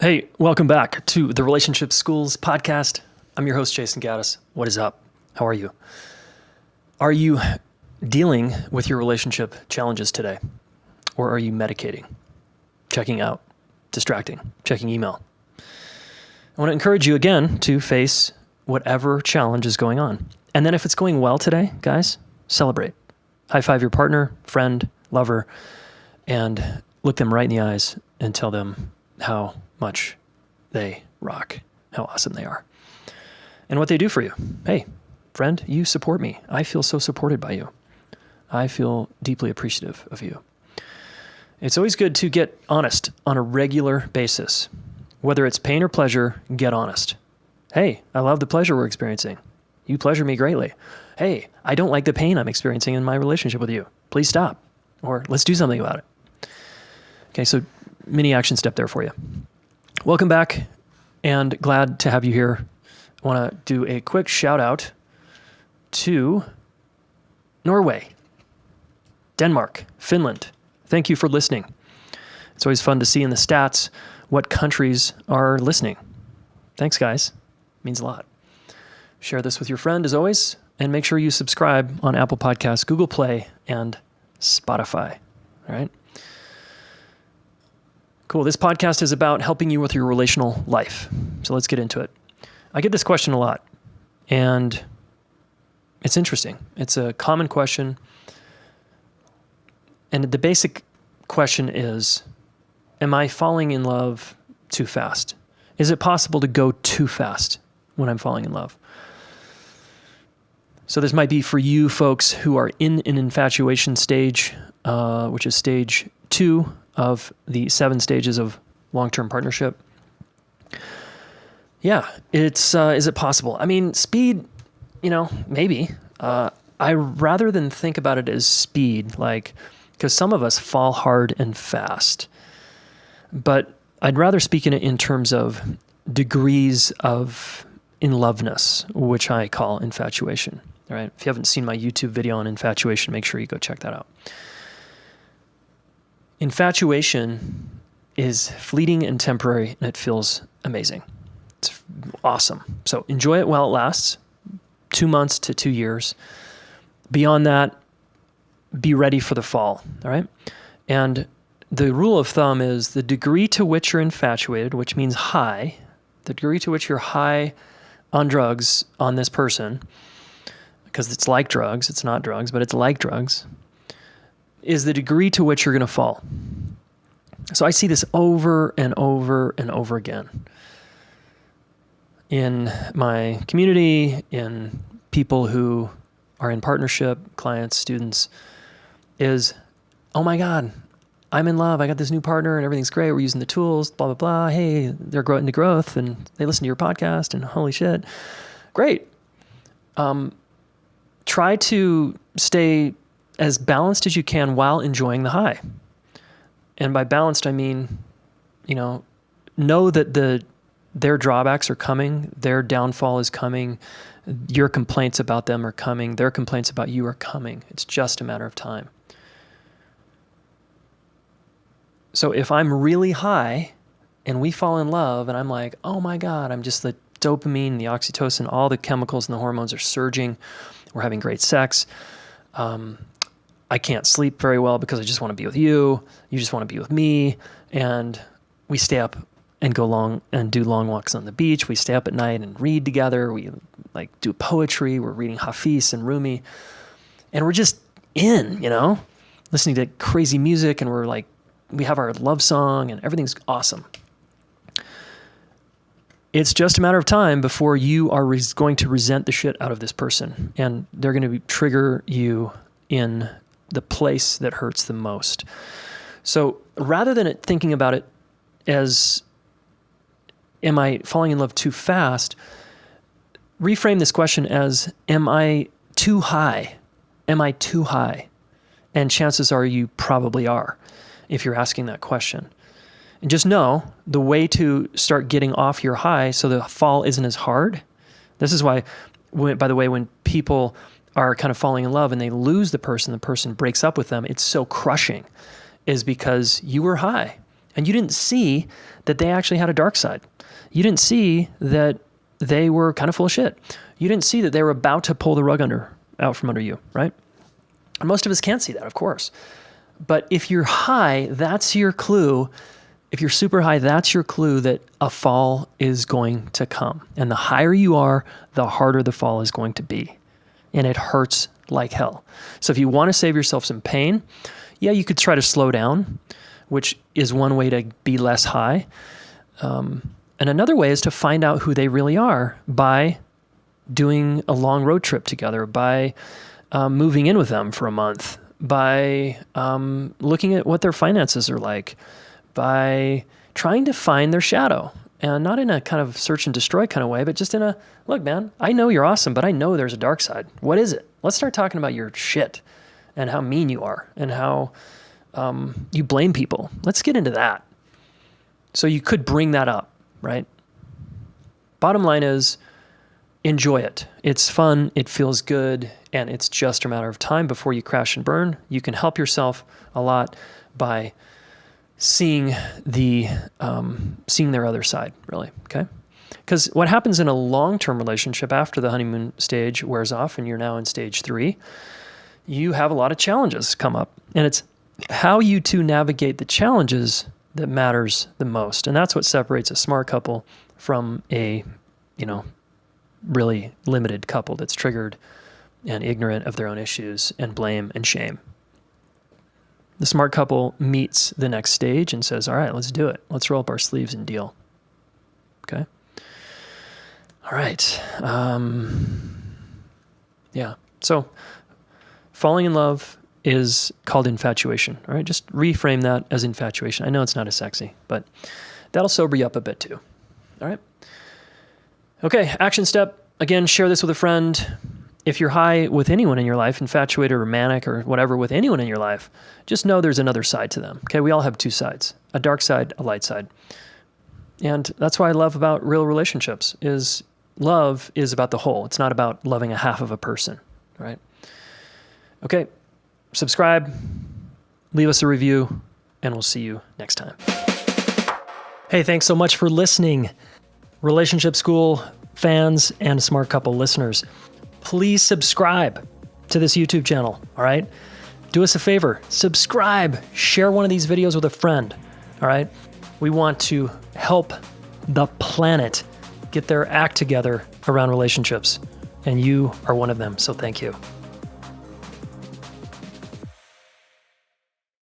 Hey, welcome back to the Relationship Schools podcast. I'm your host, Jason Gaddis. What is up? How are you? Are you dealing with your relationship challenges today? Or are you medicating, checking out, distracting, checking email? I want to encourage you again to face whatever challenge is going on. And then if it's going well today, guys, celebrate. High five your partner, friend, lover, and look them right in the eyes and tell them how much they rock, how awesome they are, and what they do for you. Hey, friend, you support me. I feel so supported by you. I feel deeply appreciative of you. It's always good to get honest on a regular basis. Whether it's pain or pleasure, get honest. Hey, I love the pleasure we're experiencing. You pleasure me greatly. Hey, I don't like the pain I'm experiencing in my relationship with you. Please stop. Or let's do something about it. Okay, so mini action step there for you. Welcome back, and glad to have you here. I want to do a quick shout out to Norway, Denmark, Finland. Thank you for listening. It's always fun to see in the stats what countries are listening. Thanks, guys. It means a lot. Share this with your friend as always, and make sure you subscribe on Apple Podcasts, Google Play, and Spotify. All right? Cool. This podcast is about helping you with your relational life. So let's get into it. I get this question a lot, and it's interesting. It's a common question. And the basic question is, am I falling in love too fast? Is it possible to go too fast when I'm falling in love? So this might be for you folks who are in an infatuation stage, which is stage 2 of the 7 stages of long-term partnership. Yeah, is it possible? I mean, speed, maybe. I rather than think about it as speed, because some of us fall hard and fast, but I'd rather speak in terms of degrees of in-loveness, which I call infatuation. All right. If you haven't seen my YouTube video on infatuation, make sure you go check that out. Infatuation is fleeting and temporary, and it feels amazing. It's awesome. So enjoy it while it lasts, 2 months to 2 years. Beyond that, be ready for the fall, all right? And the rule of thumb is the degree to which you're infatuated, which means high, the degree to which you're high on drugs on this person, because it's like drugs, it's not drugs, but it's like drugs, is the degree to which you're going to fall. So I see this over and over and over again in my community, in people who are in partnership, clients, students, is, oh my God, I'm in love. I got this new partner and everything's great. We're using the tools, blah, blah, blah. Hey, they're growing into growth and they listen to your podcast and holy shit. Great. Try to stay as balanced as you can while enjoying the high. And by balanced, I mean, know that their drawbacks are coming, their downfall is coming, your complaints about them are coming, their complaints about you are coming. It's just a matter of time. So if I'm really high and we fall in love and I'm like, oh my God, I'm just the dopamine, the oxytocin, all the chemicals and the hormones are surging. We're having great sex. I can't sleep very well because I just want to be with you. You just want to be with me. And we stay up and go long and do long walks on the beach. We stay up at night and read together. We do poetry. We're reading Hafiz and Rumi. And we're just listening to crazy music. And we have our love song and everything's awesome. It's just a matter of time before you are going to resent the shit out of this person. And they're going to trigger you in the place that hurts the most. So rather than thinking about it as, am I falling in love too fast? Reframe this question as, am I too high? Am I too high? And chances are you probably are if you're asking that question. And just know the way to start getting off your high so the fall isn't as hard. This is why, by the way, when people are kind of falling in love and they lose the person breaks up with them, it's so crushing, is because you were high And you didn't see that they actually had a dark side. You didn't see that they were kind of full of shit. You didn't see that they were about to pull the rug out from under you, right? And most of us can't see that, of course. But if you're high, that's your clue. If you're super high, that's your clue that a fall is going to come. And the higher you are, the harder the fall is going to be. And it hurts like hell. So if you want to save yourself some pain, yeah, you could try to slow down, which is one way to be less high. And another way is to find out who they really are by doing a long road trip together, by moving in with them for a month, by looking at what their finances are like, by trying to find their shadow. And not in a kind of search and destroy kind of way, but just in a, look, man, I know you're awesome, but I know there's a dark side. What is it? Let's start talking about your shit and how mean you are and how you blame people. Let's get into that. So you could bring that up, right? Bottom line is, enjoy it. It's fun, it feels good, and it's just a matter of time before you crash and burn. You can help yourself a lot by seeing their other side, really, okay? Because what happens in a long-term relationship after the honeymoon stage wears off and you're now in stage 3, you have a lot of challenges come up. And it's how you two navigate the challenges that matters the most. And that's what separates a smart couple from a, really limited couple that's triggered and ignorant of their own issues and blame and shame. The smart couple meets the next stage and says, all right, let's do it. Let's roll up our sleeves and deal. Okay? All right. Yeah. So falling in love is called infatuation. All right? Just reframe that as infatuation. I know it's not as sexy, but that'll sober you up a bit too. All right? Okay, action step. Again, share this with a friend. If you're high with anyone in your life, infatuated or manic or whatever with anyone in your life, just know there's another side to them. Okay, we all have two sides, a dark side, a light side. And that's what I love about real relationships is love is about the whole. It's not about loving a half of a person, right? Okay, subscribe, leave us a review, and we'll see you next time. Hey, thanks so much for listening. Relationship School fans and Smart Couple listeners. Please subscribe to this YouTube channel, all right? Do us a favor, subscribe, share one of these videos with a friend, all right? We want to help the planet get their act together around relationships, and you are one of them, so thank you.